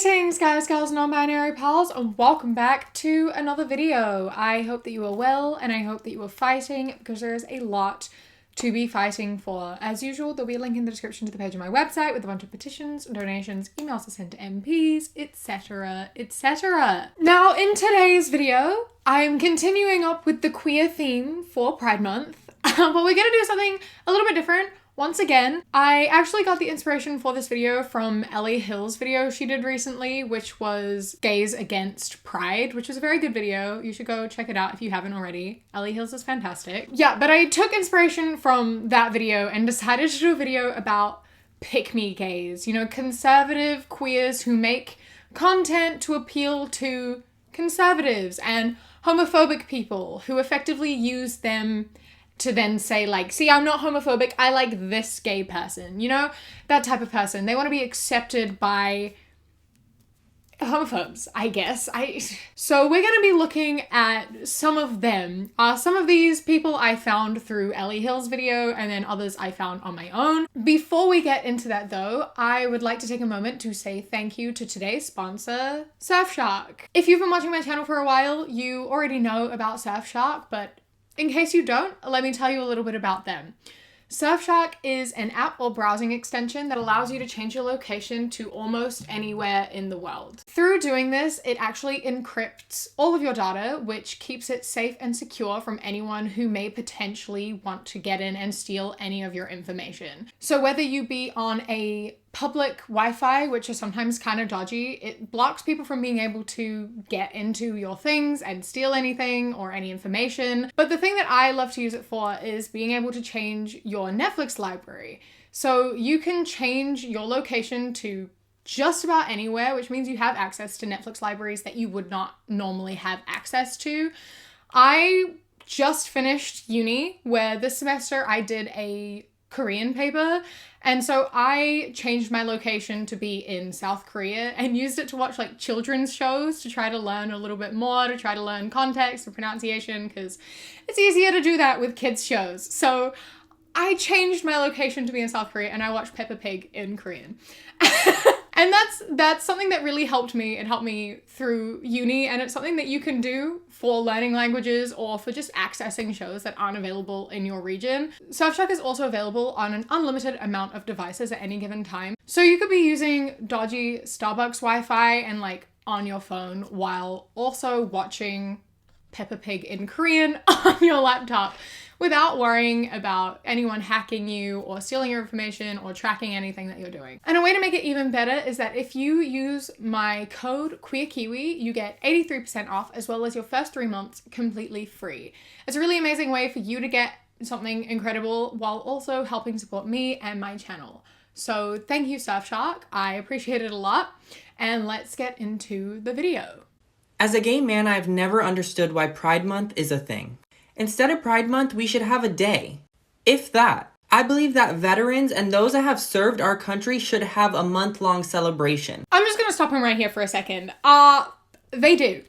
Greetings guys, girls, non-binary pals, and welcome back to another video. I hope that you are well, and I hope that you are fighting, because there is a lot to be fighting for. As usual, there'll be a link in the description to the page of my website with a bunch of petitions, donations, emails to send to MPs, etc, etc. Now, in today's video, I'm continuing up with the queer theme for Pride Month, but we're gonna do something a little bit different. Once again, I actually got the inspiration for this video from Ellie Hill's video she did recently, which was Gays Against Pride, which was a very good video. You should go check it out if you haven't already. Ellie Hill's is fantastic. Yeah, but I took inspiration from that video and decided to do a video about pick-me gays, you know, conservative queers who make content to appeal to conservatives and homophobic people who effectively use them to then say, like, see, I'm not homophobic, I like this gay person, you know? That type of person. They want to be accepted by homophobes, I guess. So we're going to be looking at some of them. Some of these people I found through Ellie Hill's video, and then others I found on my own. Before we get into that though, I would like to take a moment to say thank you to today's sponsor, Surfshark. If you've been watching my channel for a while, you already know about Surfshark, but in case you don't, let me tell you a little bit about them. Surfshark is an app or browsing extension that allows you to change your location to almost anywhere in the world. Through doing this, it actually encrypts all of your data, which keeps it safe and secure from anyone who may potentially want to get in and steal any of your information. So whether you be on a public Wi-Fi, which is sometimes kind of dodgy, it blocks people from being able to get into your things and steal anything or any information. But the thing that I love to use it for is being able to change your Netflix library. So you can change your location to just about anywhere, which means you have access to Netflix libraries that you would not normally have access to. I just finished uni, where this semester I did a Korean paper, and so I changed my location to be in South Korea and used it to watch like children's shows to try to learn a little bit more, to try to learn context and pronunciation, because it's easier to do that with kids shows. So I changed my location to be in South Korea and I watched Peppa Pig in Korean. And that's something that really helped me. It helped me through uni, and it's something that you can do for learning languages or for just accessing shows that aren't available in your region. Surfshark is also available on an unlimited amount of devices at any given time. So you could be using dodgy Starbucks Wi-Fi and like on your phone while also watching Peppa Pig in Korean on your laptop without worrying about anyone hacking you or stealing your information or tracking anything that you're doing. And a way to make it even better is that if you use my code QueerKiwi, you get 83% off, as well as your first 3 months completely free. It's a really amazing way for you to get something incredible while also helping support me and my channel. So thank you, Surfshark. I appreciate it a lot. And let's get into the video. As a gay man, I've never understood why Pride Month is a thing. Instead of Pride Month, we should have a day. If that. I believe that veterans and those that have served our country should have a month-long celebration. I'm just gonna stop him right here for a second. They do.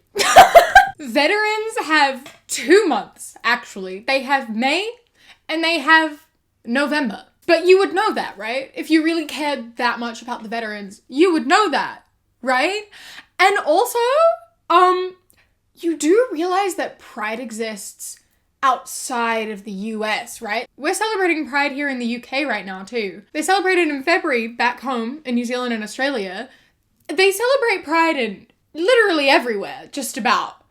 Veterans have 2 months, actually. They have May and they have November. But you would know that, right? If you really cared that much about the veterans, you would know that, right? And also, you do realize that Pride exists outside of the US, right? We're celebrating Pride here in the UK right now too. They celebrate it in February back home in New Zealand and Australia. They celebrate Pride in literally everywhere, just about.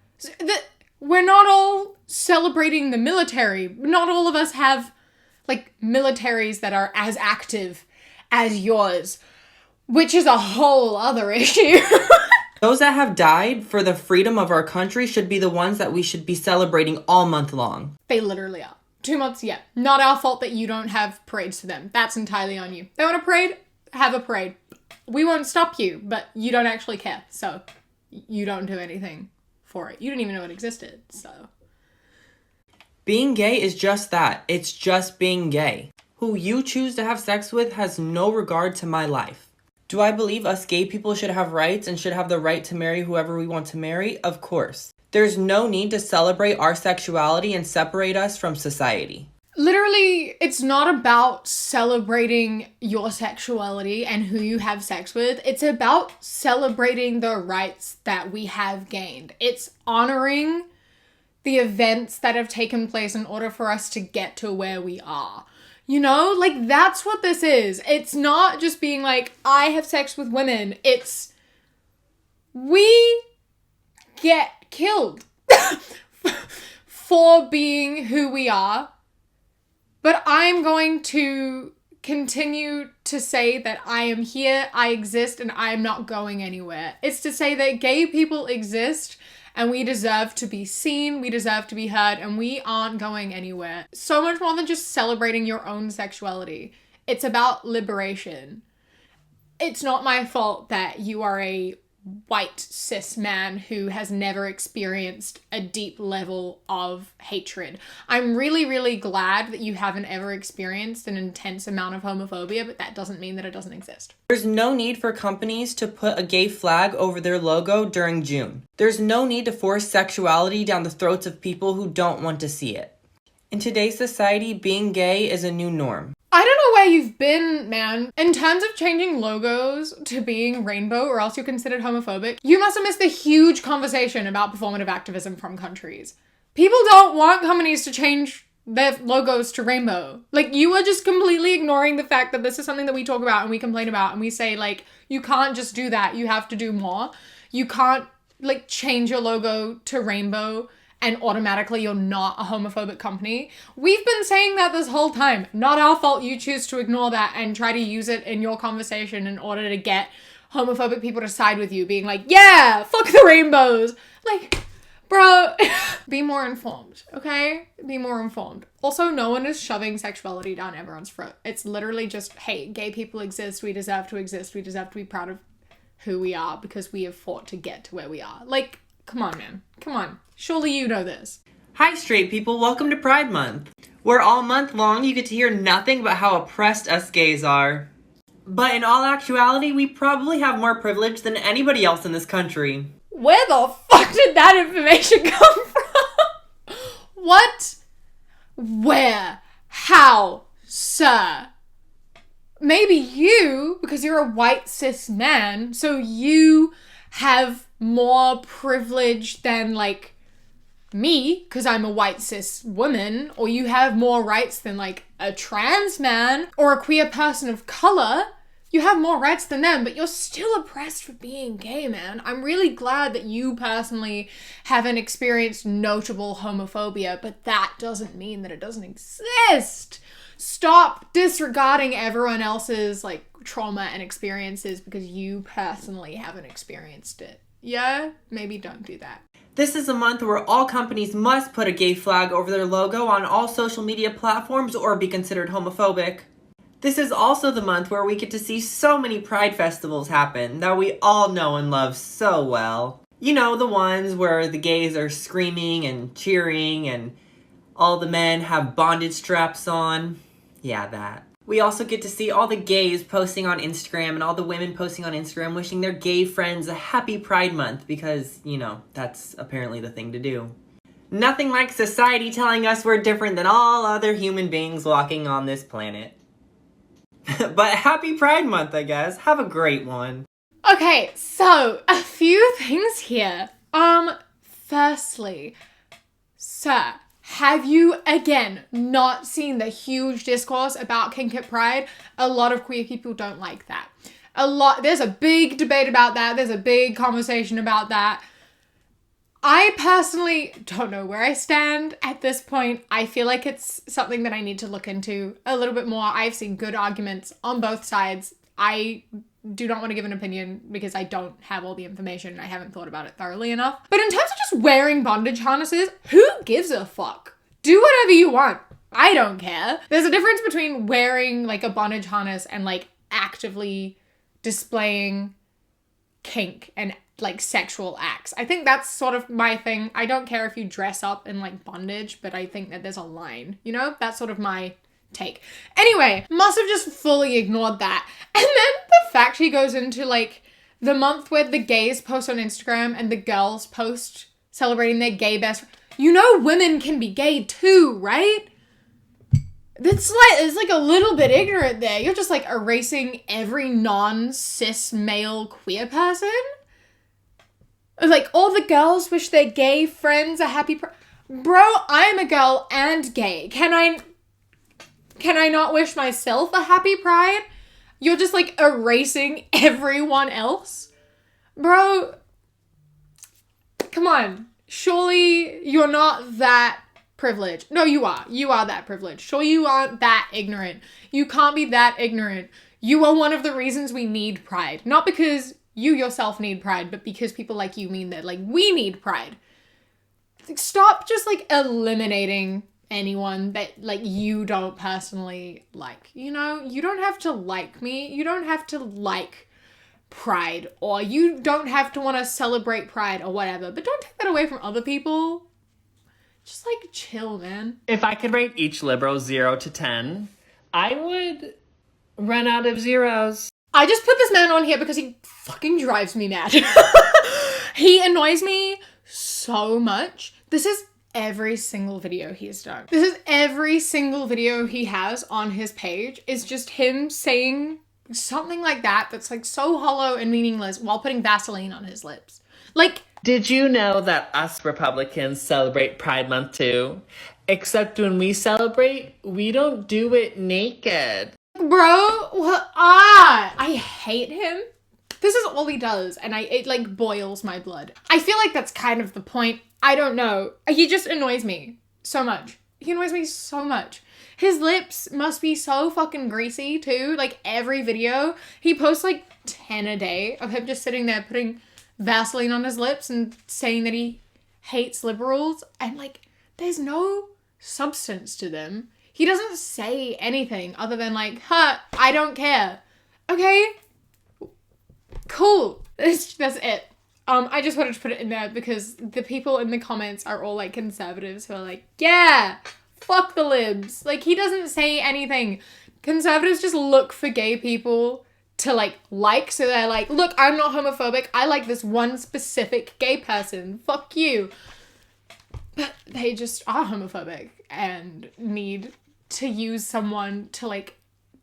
We're not all celebrating the military. Not all of us have like militaries that are as active as yours, which is a whole other issue. Those that have died for the freedom of our country should be the ones that we should be celebrating all month long. They literally are. 2 months, yeah. Not our fault that you don't have parades for them. That's entirely on you. They want a parade? Have a parade. We won't stop you, but you don't actually care. So you don't do anything for it. You didn't even know it existed, so. Being gay is just that. It's just being gay. Who you choose to have sex with has no regard to my life. Do I believe us gay people should have rights and should have the right to marry whoever we want to marry? Of course. There's no need to celebrate our sexuality and separate us from society. literally, it's not about celebrating your sexuality and who you have sex with. It's about celebrating the rights that we have gained. It's honoring the events that have taken place in order for us to get to where we are. You know, like, that's what this is. It's not just being like, I have sex with women. It's, we get killed for being who we are. But I'm going to continue to say that I am here, I exist, and I am not going anywhere. It's to say that gay people exist, and we deserve to be seen, we deserve to be heard, and we aren't going anywhere. So much more than just celebrating your own sexuality. It's about liberation. It's not my fault that you are a white cis man who has never experienced a deep level of hatred. I'm really, really glad that you haven't ever experienced an intense amount of homophobia, but that doesn't mean that it doesn't exist. There's no need for companies to put a gay flag over their logo during June. There's no need to force sexuality down the throats of people who don't want to see it. In today's society, being gay is a new norm. I don't know where you've been, man. In terms of changing logos to being rainbow or else you're considered homophobic, you must have missed the huge conversation about performative activism from countries. People don't want companies to change their logos to rainbow. Like, you are just completely ignoring the fact that this is something that we talk about and we complain about and we say, like, you can't just do that. You have to do more. You can't, like, change your logo to rainbow and automatically you're not a homophobic company. We've been saying that this whole time. Not our fault you choose to ignore that and try to use it in your conversation in order to get homophobic people to side with you, being like, yeah, fuck the rainbows. Like, bro, be more informed, okay? Be more informed. Also, no one is shoving sexuality down everyone's throat. It's literally just, hey, gay people exist. We deserve to exist. We deserve to be proud of who we are because we have fought to get to where we are. Like, come on, man. Come on. Surely you know this. Hi, straight people. Welcome to Pride Month, where all month long you get to hear nothing but how oppressed us gays are. But in all actuality, we probably have more privilege than anybody else in this country. Where the fuck did that information come from? What? Where? How? Sir? Maybe you, because you're a white cis man, so you have more privilege than, like, me, because I'm a white cis woman, or you have more rights than, like, a trans man or a queer person of color. You have more rights than them, but you're still oppressed for being gay, man. I'm really glad that you personally haven't experienced notable homophobia, but that doesn't mean that it doesn't exist. Stop disregarding everyone else's, like, trauma and experiences because you personally haven't experienced it. Yeah? Maybe don't do that. This is a month where all companies must put a gay flag over their logo on all social media platforms or be considered homophobic. This is also the month where we get to see so many pride festivals happen that we all know and love so well. You know, the ones where the gays are screaming and cheering and all the men have bondage straps on. Yeah, that. We also get to see all the gays posting on Instagram and all the women posting on Instagram wishing their gay friends a happy Pride Month because, you know, that's apparently the thing to do. Nothing like society telling us we're different than all other human beings walking on this planet. But happy Pride Month, I guess. Have a great one. Okay, so a few things here. Firstly, sir, have you, again, not seen the huge discourse about kink at Pride? A lot of queer people don't like that. There's a big debate about that. There's a big conversation about that. I personally don't know where I stand at this point. I feel like it's something that I need to look into a little bit more. I've seen good arguments on both sides. I do not want to give an opinion because I don't have all the information and I haven't thought about it thoroughly enough. But in terms of just wearing bondage harnesses, who gives a fuck? Do whatever you want. I don't care. There's a difference between wearing, like, a bondage harness and, like, actively displaying kink and, like, sexual acts. I think that's sort of my thing. I don't care if you dress up in, like, bondage, but I think that there's a line, you know? That's sort of my take. Anyway, must have just fully ignored that. And then the fact he goes into, like, the month where the gays post on Instagram and the girls post celebrating their gay best. You know women can be gay too, right? It's like a little bit ignorant there. You're just like erasing every non-cis male queer person. Like, all the girls wish their gay friends a happy Bro, I'm a girl and gay. Can I not wish myself a happy pride? You're just like erasing everyone else? Bro, come on. Surely you're not that privileged. No, you are. You are that privileged. Sure, you aren't that ignorant. You can't be that ignorant. You are one of the reasons we need pride. Not because you yourself need pride, but because people like you mean that, like, we need pride. Stop just, like, eliminating anyone that, like, you don't personally like. You know, you don't have to like me. You don't have to like pride, or you don't have to want to celebrate pride or whatever, but don't take that away from other people. Just, like, chill, man. If I could rate each liberal 0 to 10, I would run out of zeros. I just put this man on here because he fucking drives me mad. He annoys me so much. This is every single video he's done. This is every single video he has on his page. Is just him saying something like that that's like so hollow and meaningless while putting Vaseline on his lips. Like, did you know that us Republicans celebrate Pride Month too? Except when we celebrate, we don't do it naked. Bro, I hate him. This is all he does, and it like boils my blood. I feel like that's kind of the point. I don't know. He just annoys me so much. He annoys me so much. His lips must be so fucking greasy too. Like, every video, he posts like 10 a day of him just sitting there putting Vaseline on his lips and saying that he hates liberals, and like, there's no substance to them. He doesn't say anything other than like, I don't care. Okay? Cool. That's it. I just wanted to put it in there because the people in the comments are all like conservatives who are like, yeah, fuck the libs. Like, he doesn't say anything. Conservatives just look for gay people to like, so they're like, look, I'm not homophobic. I like this one specific gay person. Fuck you. But they just are homophobic and need to use someone to like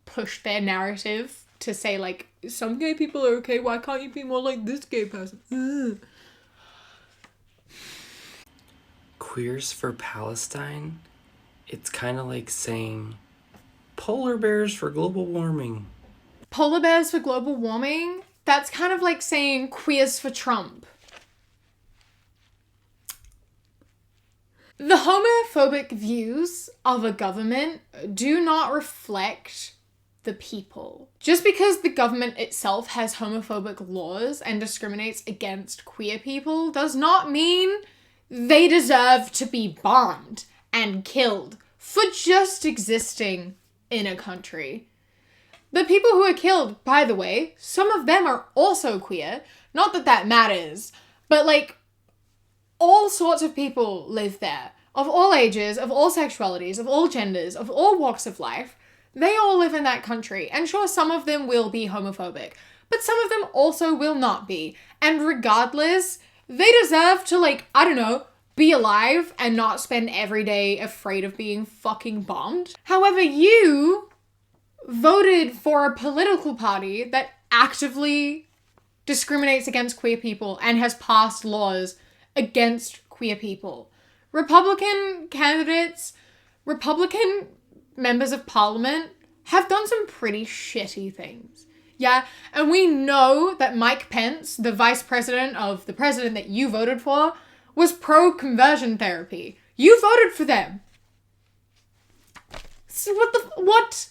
push their narrative to say like, some gay people are okay, why can't you be more like this gay person? Ugh. Queers for Palestine? It's kind of like saying polar bears for global warming. Polar bears for global warming? That's kind of like saying queers for Trump. The homophobic views of a government do not reflect the people. Just because the government itself has homophobic laws and discriminates against queer people does not mean they deserve to be bombed and killed for just existing in a country. The people who are killed, by the way, some of them are also queer. Not that that matters, but like, all sorts of people live there. Of all ages, of all sexualities, of all genders, of all walks of life. They all live in that country. And sure, some of them will be homophobic, but some of them also will not be. And regardless, they deserve to, like, I don't know, be alive and not spend every day afraid of being fucking bombed. However, you voted for a political party that actively discriminates against queer people and has passed laws against queer people. Republican candidates, Republican members of parliament have done some pretty shitty things. Yeah, and we know that Mike Pence, the vice president of the president that you voted for, was pro-conversion therapy. You voted for them. So what?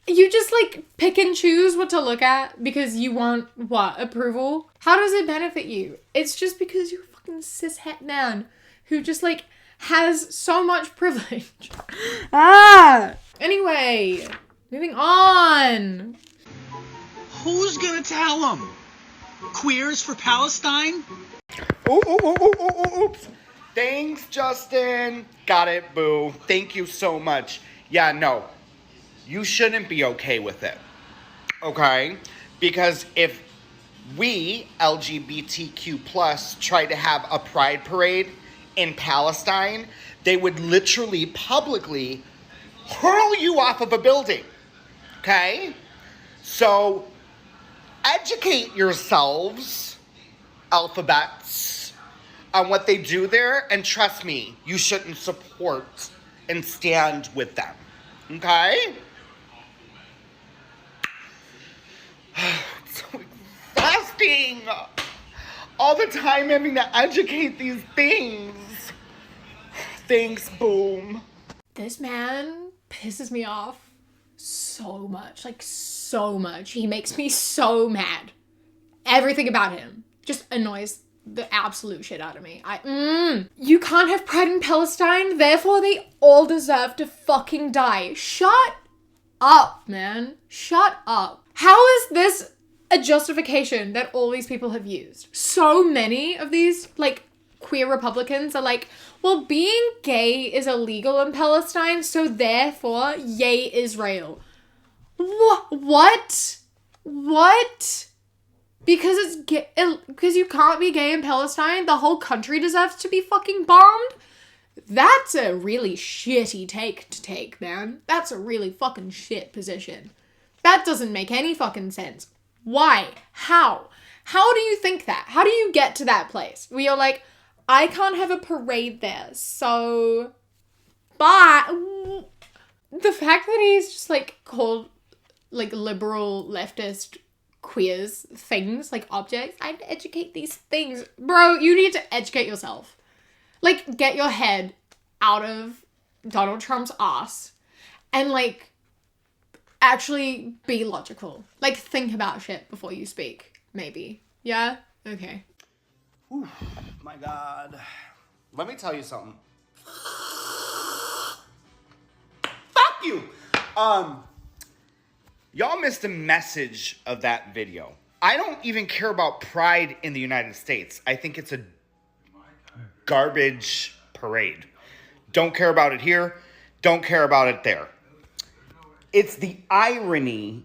You just, like, pick and choose what to look at because you want, what, approval? How does it benefit you? It's just because you're a fucking cishet man who just, like, has so much privilege. Anyway, moving on. Who's gonna tell them? Queers for Palestine? Oops. Thanks, Justin. Got it, boo. Thank you so much. Yeah, no. You shouldn't be okay with it. Okay? Because if we, LGBTQ+, try to have a pride parade in Palestine, they would literally publicly hurl you off of a building. Okay? So educate yourselves, alphabets, on what they do there, and trust me, you shouldn't support and stand with them. Okay? It's so exhausting. All the time having to educate these things. Thanks, boom. This man pisses me off so much. Like, so much. He makes me so mad. Everything about him just annoys the absolute shit out of me. You can't have pride in Palestine, therefore they all deserve to fucking die. Shut up, man. Shut up. How is this a justification that all these people have used? So many of these, like, queer Republicans are like, well, being gay is illegal in Palestine, so therefore, yay Israel. What? Because it's gay, because you can't be gay in Palestine, the whole country deserves to be fucking bombed? That's a really shitty take to take, man. That's a really fucking shit position. That doesn't make any fucking sense. Why? How? How do you think that? How do you get to that place where you're like, I can't have a parade there, so... But the fact that he's just, like, called, like, liberal, leftist, queers things, like, objects, I have to educate these things. Bro, you need to educate yourself. Like, get your head out of Donald Trump's ass and, like, actually be logical. Like, think about shit before you speak, maybe. Yeah? Okay. Ooh, my God. Let me tell you something. Fuck you! Y'all missed a message of that video. I don't even care about pride in the United States. I think it's a garbage parade. Don't care about it here. Don't care about it there. It's the irony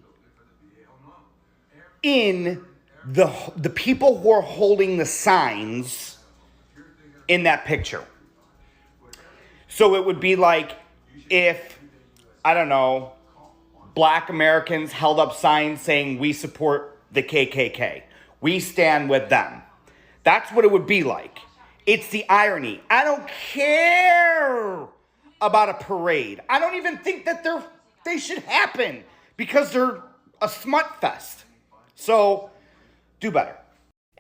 in the people who are holding the signs in that picture. So it would be like if, I don't know, Black Americans held up signs saying we support the KKK. We stand with them. That's what it would be like. It's the irony. I don't care about a parade. I don't even think that they should happen because they're a smut fest. So do better.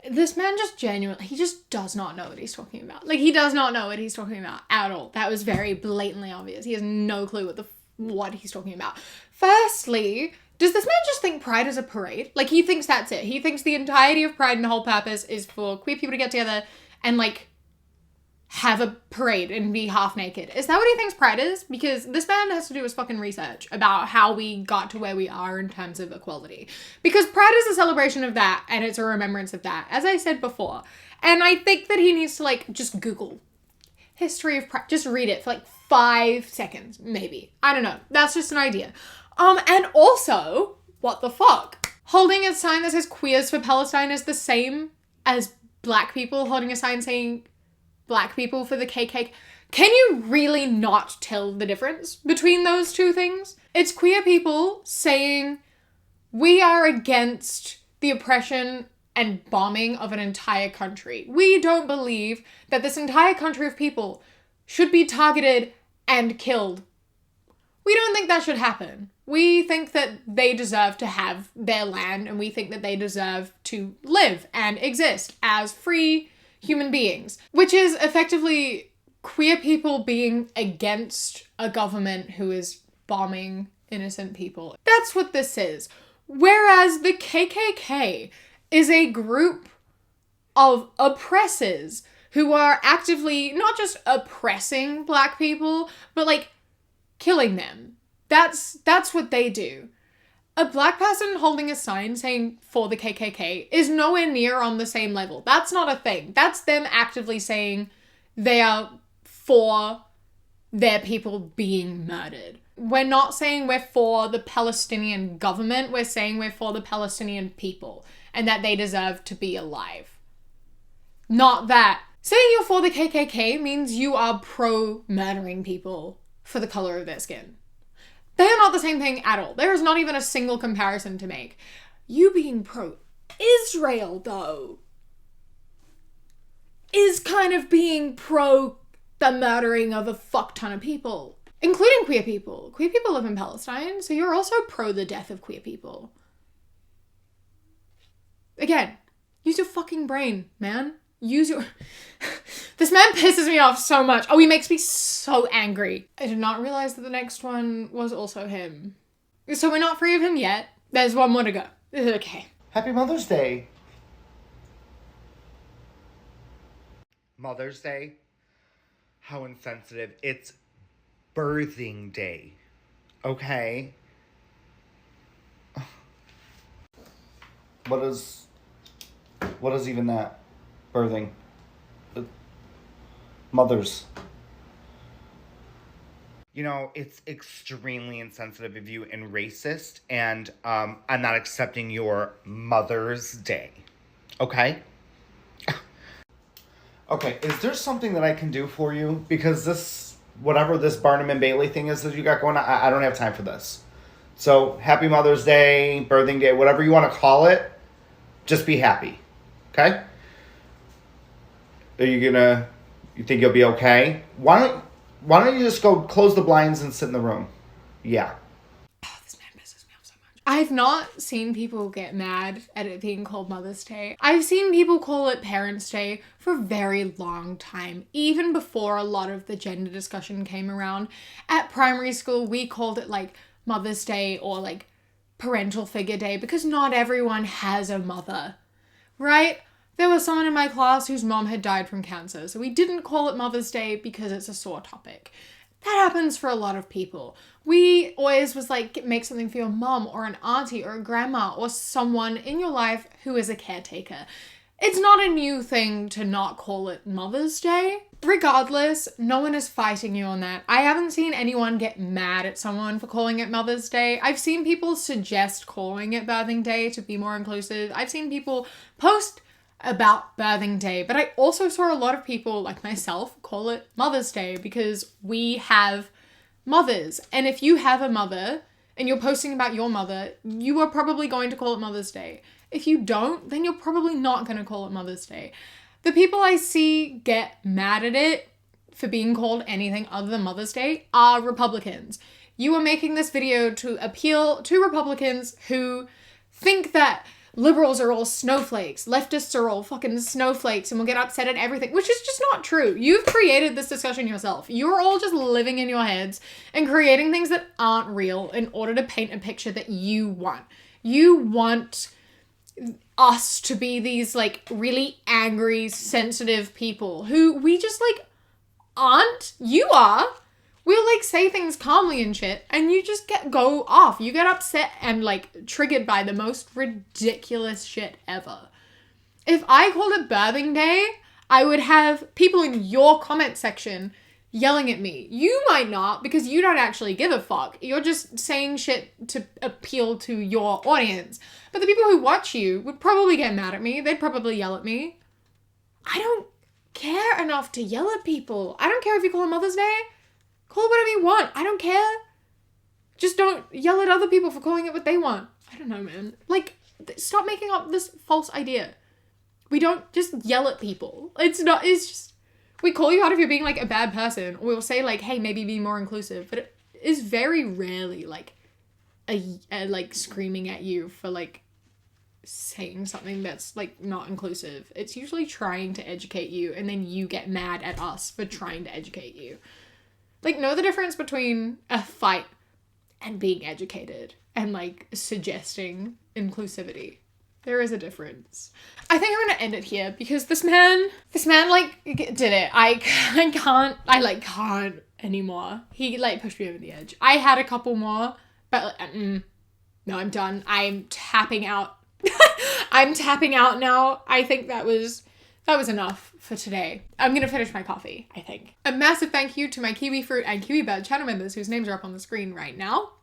This man just genuinely, he just does not know what he's talking about. Like, he does not know what he's talking about at all. That was very blatantly obvious. He has no clue what he's talking about. Firstly, does this man just think pride is a parade? Like, he thinks that's it. He thinks the entirety of pride and the whole purpose is for queer people to get together and, like, have a parade and be half naked. Is that what he thinks pride is? Because this man has to do his fucking research about how we got to where we are in terms of equality. Because pride is a celebration of that, and it's a remembrance of that, as I said before. And I think that he needs to, like, just Google history of pride. Just read it for, like, 5 seconds, maybe. I don't know. That's just an idea. And also, what the fuck? Holding a sign that says queers for Palestine is the same as Black people holding a sign saying Black people for the KKK. Can you really not tell the difference between those two things? It's queer people saying we are against the oppression and bombing of an entire country. We don't believe that this entire country of people should be targeted and killed. We don't think that should happen. We think that they deserve to have their land, and we think that they deserve to live and exist as free human beings, which is effectively queer people being against a government who is bombing innocent people. That's what this is. Whereas the KKK is a group of oppressors who are actively not just oppressing Black people, but, like, killing them. That's what they do. A Black person holding a sign saying for the KKK is nowhere near on the same level. That's not a thing. That's them actively saying they are for their people being murdered. We're not saying we're for the Palestinian government. We're saying we're for the Palestinian people and that they deserve to be alive. Not that. Saying you're for the KKK means you are pro-murdering people for the color of their skin. They are not the same thing at all. There is not even a single comparison to make. You being pro-Israel, though, is kind of being pro the murdering of a fuck ton of people, including queer people. Queer people live in Palestine, so you're also pro the death of queer people. Again, use your fucking brain, man. Use your... This man pisses me off so much. Oh, he makes me so angry. I did not realize that the next one was also him. So we're not free of him yet. There's one more to go. Okay. Happy Mother's Day. Mother's Day? How insensitive. It's birthing day. Okay? What is even that? Birthing. Mothers. You know, it's extremely insensitive of you and racist, and I'm not accepting your Mother's Day. Okay? Okay, is there something that I can do for you? Because this, whatever this Barnum and Bailey thing is that you got going on, I don't have time for this. So, happy Mother's Day, birthing day, whatever you want to call it, just be happy. Okay? Are you think you'll be okay? Why don't you just go close the blinds and sit in the room? Yeah. Oh, this man pisses me off so much. I've not seen people get mad at it being called Mother's Day. I've seen people call it Parents' Day for a very long time, even before a lot of the gender discussion came around. At primary school, we called it like Mother's Day or like Parental Figure Day because not everyone has a mother, right? There was someone in my class whose mom had died from cancer, so we didn't call it Mother's Day because it's a sore topic. That happens for a lot of people. We always was like, make something for your mom or an auntie or a grandma or someone in your life who is a caretaker. It's not a new thing to not call it Mother's Day. Regardless, no one is fighting you on that. I haven't seen anyone get mad at someone for calling it Mother's Day. I've seen people suggest calling it Birthing Day to be more inclusive. I've seen people post about Birthing Day, but I also saw a lot of people like myself call it Mother's Day because we have mothers. And if you have a mother and you're posting about your mother, you are probably going to call it Mother's Day. If you don't, then you're probably not going to call it Mother's Day. The people I see get mad at it for being called anything other than Mother's Day are Republicans. You are making this video to appeal to Republicans who think that liberals are all snowflakes, leftists are all fucking snowflakes and will get upset at everything, which is just not true. You've created this discussion yourself. You're all just living in your heads and creating things that aren't real in order to paint a picture that you want. You want us to be these like really angry, sensitive people who we just like aren't. You are. We'll like say things calmly and shit and you just go off. You get upset and like triggered by the most ridiculous shit ever. If I called it Birthing Day, I would have people in your comment section yelling at me. You might not because you don't actually give a fuck. You're just saying shit to appeal to your audience. But the people who watch you would probably get mad at me. They'd probably yell at me. I don't care enough to yell at people. I don't care if you call it Mother's Day. Call it whatever you want. I don't care. Just don't yell at other people for calling it what they want. I don't know, man. Like, stop making up this false idea. We don't just yell at people. It's just, we call you out if you're being like a bad person. Or we'll say like, hey, maybe be more inclusive. But it is very rarely like a like screaming at you for like saying something that's like not inclusive. It's usually trying to educate you and then you get mad at us for trying to educate you. Like, know the difference between a fight and being educated and, like, suggesting inclusivity. There is a difference. I think I'm gonna end it here because this man, like, did it. I can't anymore. He, like, pushed me over the edge. I had a couple more, but, no, I'm done. I'm tapping out. I'm tapping out now. I think that was enough for today. I'm gonna finish my coffee, I think. A massive thank you to my Kiwi Fruit and Kiwi Bird channel members whose names are up on the screen right now.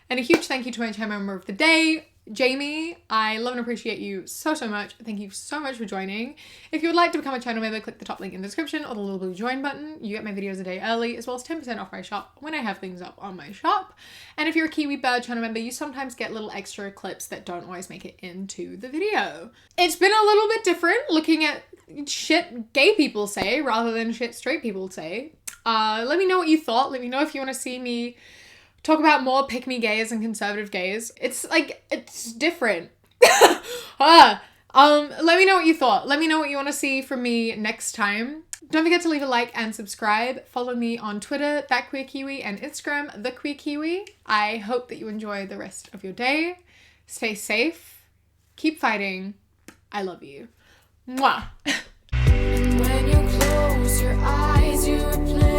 And a huge thank you to my channel member of the day, Jamie, I love and appreciate you so much. Thank you so much for joining. If you would like to become a channel member, click the top link in the description or the little blue join button. You get my videos a day early, as well as 10% off my shop when I have things up on my shop. And if you're a Kiwi Bird channel member, you sometimes get little extra clips that don't always make it into the video. It's been a little bit different looking at shit gay people say rather than shit straight people say. Let me know what you thought. Let me know if you want to see me talk about more pick-me gays and conservative gays. It's like, it's different. Let me know what you thought. Let me know what you want to see from me next time. Don't forget to leave a like and subscribe. Follow me on Twitter, ThatQueerKiwi, and Instagram, TheQueerKiwi. I hope that you enjoy the rest of your day. Stay safe. Keep fighting. I love you. Mwah. And when you close your eyes, you replace